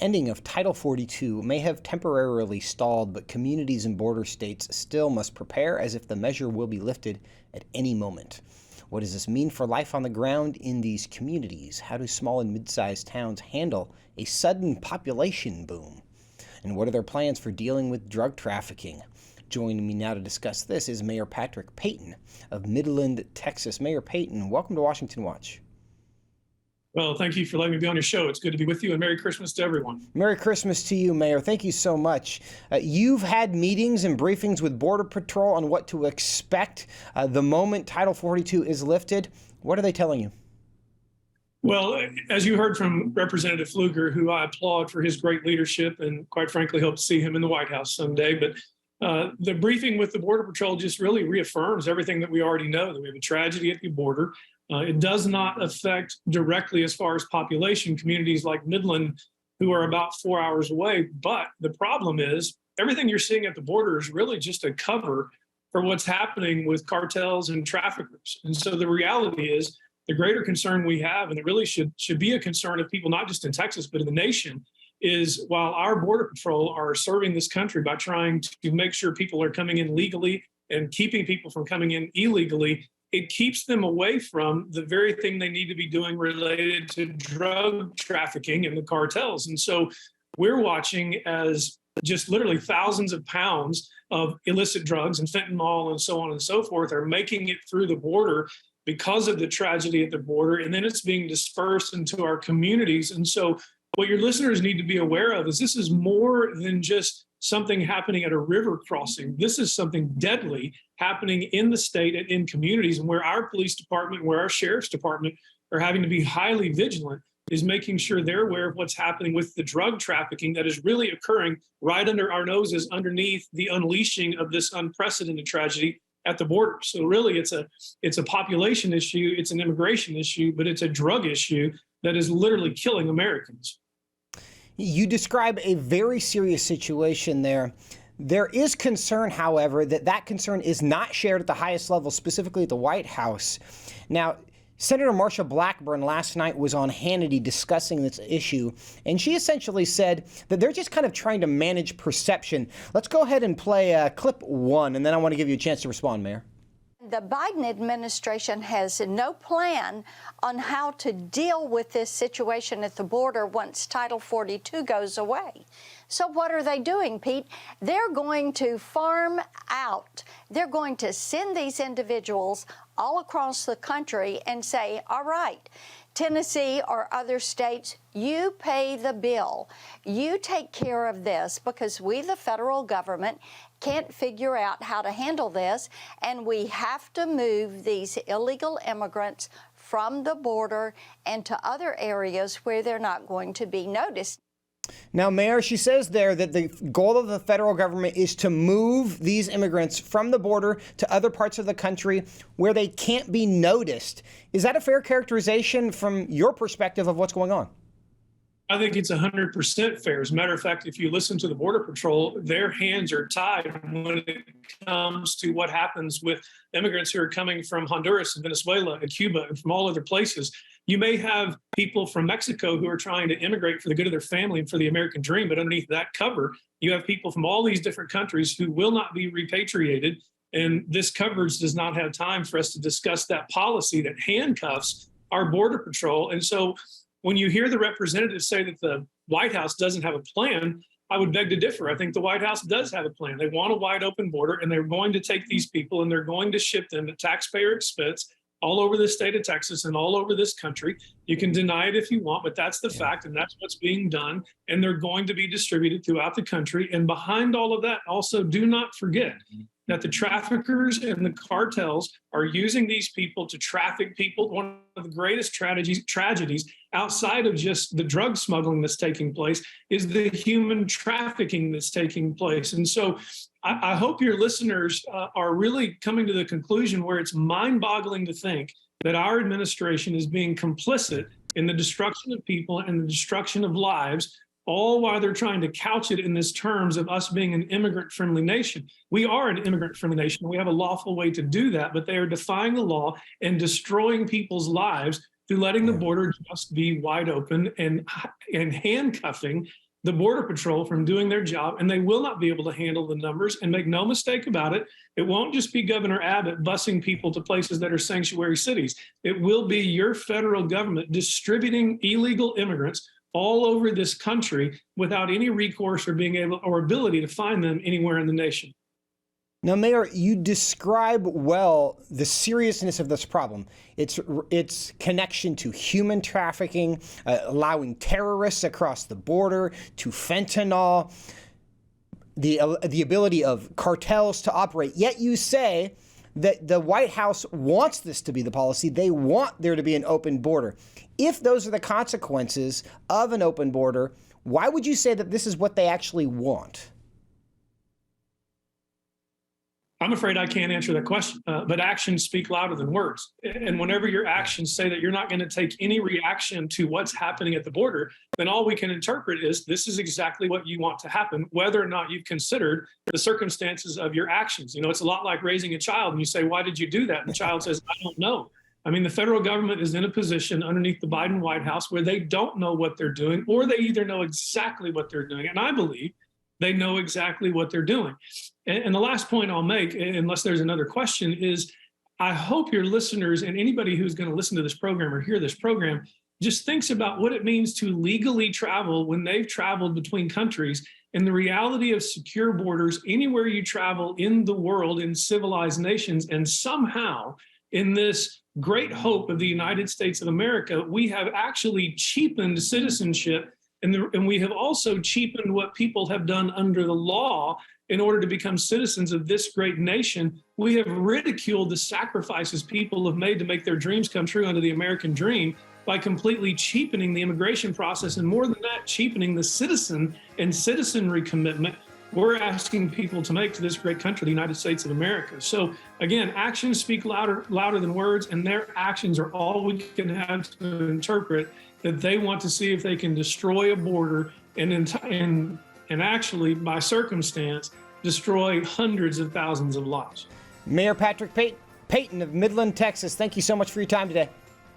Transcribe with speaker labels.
Speaker 1: ending of Title 42 may have temporarily stalled, but communities in border states still must prepare as if the measure will be lifted at any moment. What does this mean for life on the ground in these communities? How do small and mid-sized towns handle a sudden population boom? And what are their plans for dealing with drug trafficking? Joining me now to discuss this is Mayor Patrick Payton of Midland, Texas. Mayor Payton, welcome to Washington Watch.
Speaker 2: Well, thank you for letting me be on your show. It's good to be with you, and Merry Christmas to everyone.
Speaker 1: Merry Christmas to you, Mayor. Thank you so much. You've had meetings and briefings with Border Patrol on what to expect the moment Title 42 is lifted. What are they telling you?
Speaker 2: Well, as you heard from Representative Pfluger, who I applaud for his great leadership and quite frankly hope to see him in the White House someday, but the briefing with the Border Patrol just really reaffirms everything that we already know, that we have a tragedy at the border. It does not affect directly, as far as population, communities like Midland, who are about 4 hours away. But the problem is everything you're seeing at the border is really just a cover for what's happening with cartels and traffickers. And so the reality is the greater concern we have, and it really should be a concern of people, not just in Texas, but in the nation, is while our Border Patrol are serving this country by trying to make sure people are coming in legally and keeping people from coming in illegally, it keeps them away from the very thing they need to be doing related to drug trafficking and the cartels. And so we're watching as just literally thousands of pounds of illicit drugs and fentanyl and so on and so forth are making it through the border because of the tragedy at the border. And then it's being dispersed into our communities. And so what your listeners need to be aware of is this is more than just something happening at a river crossing. This is something deadly happening in the state and in communities, and where our police department, where our sheriff's department are having to be highly vigilant is making sure they're aware of what's happening with the drug trafficking that is really occurring right under our noses, underneath the unleashing of this unprecedented tragedy at the border. So really it's a population issue, it's an immigration issue, but it's a drug issue that is literally killing Americans.
Speaker 1: You describe a very serious situation there. There is concern, however, that concern is not shared at the highest level, specifically at the White House. Now, Senator Marsha Blackburn last night was on Hannity discussing this issue, and she essentially said that they're just kind of trying to manage perception. Let's go ahead and play clip one, and then I want to give you a chance to respond, Mayor.
Speaker 3: The Biden administration has no plan on how to deal with this situation at the border once Title 42 goes away. So what are they doing, Pete? They're going to farm out. They're going to send these individuals all across the country and say, all right, Tennessee or other states, you pay the bill. You take care of this because we, the federal government, can't figure out how to handle this, and we have to move these illegal immigrants from the border and to other areas where they're not going to be noticed.
Speaker 1: Now, Mayor, she says there that the goal of the federal government is to move these immigrants from the border to other parts of the country where they can't be noticed. Is that a fair characterization from your perspective of what's going on?
Speaker 2: I think it's 100% fair. As a matter of fact, if you listen to the Border Patrol, their hands are tied when it comes to what happens with immigrants who are coming from Honduras and Venezuela and Cuba and from all other places. You may have people from Mexico who are trying to immigrate for the good of their family and for the American dream, but underneath that cover, you have people from all these different countries who will not be repatriated. And this coverage does not have time for us to discuss that policy that handcuffs our Border Patrol. And so when you hear the representatives say that the White House doesn't have a plan, I would beg to differ. I think the White House does have a plan. They want a wide open border, and they're going to take these people and they're going to ship them at taxpayer expense all over the state of Texas and all over this country. You can deny it if you want, but that's the fact, and that's what's being done. And they're going to be distributed throughout the country. And behind all of that, also do not forget that the traffickers and the cartels are using these people to traffic people. One of the greatest tragedies outside of just the drug smuggling that's taking place is the human trafficking that's taking place. And so I hope your listeners are really coming to the conclusion where it's mind-boggling to think that our administration is being complicit in the destruction of people and the destruction of lives, all while they're trying to couch it in this terms of us being an immigrant-friendly nation. We are an immigrant-friendly nation. We have a lawful way to do that, but they are defying the law and destroying people's lives through letting the border just be wide open and handcuffing the Border Patrol from doing their job, and they will not be able to handle the numbers. And make no mistake about it, it won't just be Governor Abbott busing people to places that are sanctuary cities. It will be your federal government distributing illegal immigrants all over this country without any recourse or being able or ability to find them anywhere in the nation.
Speaker 1: Now, Mayor, you describe well the seriousness of this problem. Its connection to human trafficking, allowing terrorists across the border, to fentanyl, the ability of cartels to operate. Yet you say that the White House wants this to be the policy. They want there to be an open border. If those are the consequences of an open border, why would you say that this is what they actually want?
Speaker 2: I'm afraid I can't answer that question, but actions speak louder than words. And whenever your actions say that you're not going to take any reaction to what's happening at the border, then all we can interpret is this is exactly what you want to happen, whether or not you've considered the circumstances of your actions. You know, it's a lot like raising a child, and you say, why did you do that? And the child says, I don't know. I mean, the federal government is in a position underneath the Biden White House where they don't know what they're doing, or they either know exactly what they're doing. And I believe they know exactly what they're doing. And the last point I'll make, unless there's another question, is I hope your listeners and anybody who's going to listen to this program or hear this program just thinks about what it means to legally travel when they've traveled between countries, and the reality of secure borders anywhere you travel in the world in civilized nations. And somehow in this great hope of the United States of America, we have actually cheapened citizenship, and we have also cheapened what people have done under the law in order to become citizens of this great nation. We have ridiculed the sacrifices people have made to make their dreams come true under the American dream by completely cheapening the immigration process, and more than that, cheapening the citizen and citizenry commitment we're asking people to make to this great country, the United States of America. So again, actions speak louder than words, and their actions are all we can have to interpret that they want to see if they can destroy a border and actually, by circumstance, destroy hundreds of thousands of lives.
Speaker 1: Mayor Patrick Payton of Midland, Texas, thank you so much for your time today.